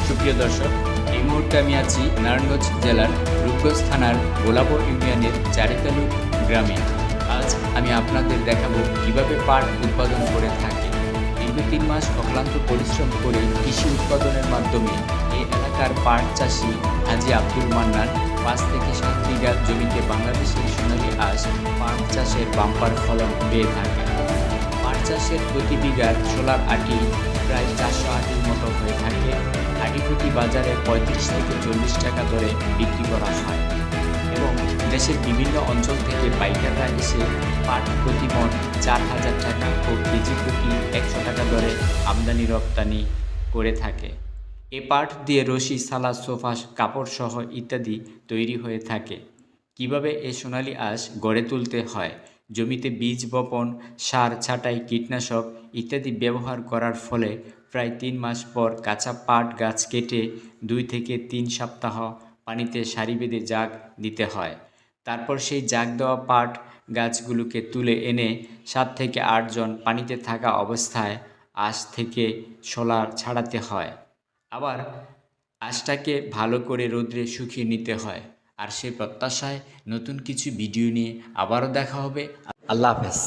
সুপ্রিয় দর্শক, এই মুহূর্তে আমি আছি নারায়ণগঞ্জ জেলার রূপগঞ্জ থানার গোলাপুর ইউনিয়নের চারিতালু গ্রামে। আজ আমি আপনাদের দেখাবো কিভাবে পাট উৎপাদন করে থাকে। দীর্ঘ 3 মাস অক্লান্ত পরিশ্রম করে কৃষি উৎপাদনের মাধ্যমে এই এলাকার পাট চাষি হাজি আব্দুল মান্নান 5 থেকে 7 বিঘা জমিতে বাংলাদেশের সোনালী আঁশ পাট চাষের বাম্পার ফলন পেয়ে থাকে। পাট চাষের প্রতি বিঘার সোলার আটি প্রায় 400 আটির মতো হয়ে থাকে। আটি প্রতি বাজারে 35 থেকে 40 টাকা দরে বিক্রি করা হয় এবং দেশের বিভিন্ন অঞ্চল থেকে পাইকাররা এসে পাট প্রতি মণ 4000 টাকা ও কেজি প্রতি 100 টাকা দরে আমদানি রপ্তানি করে থাকে। এ পাট দিয়ে রশি, সালা, সোফা, কাপড় সহ ইত্যাদি তৈরি হয়ে থাকে। কিভাবে এই সোনালী আঁশ গড়ে তুলতে হয়? জমিতে বীজ বপন, সার ছাঁটাই, কীটনাশক ইত্যাদি ব্যবহার করার ফলে প্রায় 3 মাস পর কাঁচা পাট গাছ কেটে 2 থেকে 3 সপ্তাহ পানিতে সারি বেঁধে জাগ দিতে হয়। তারপর সেই জাগ দেওয়া পাট গাছগুলোকে তুলে এনে 7 থেকে 8 জন পানিতে থাকা অবস্থায় আঁশ থেকে শোলা ছাড়াতে হয়। আবার আঁশটাকে ভালো করে রোদ্রে শুকিয়ে নিতে হয়। আর সেই প্রত্যাশায় নতুন কিছু ভিডিও নিয়ে আবারও দেখা হবে। আল্লাহ হাফেজ।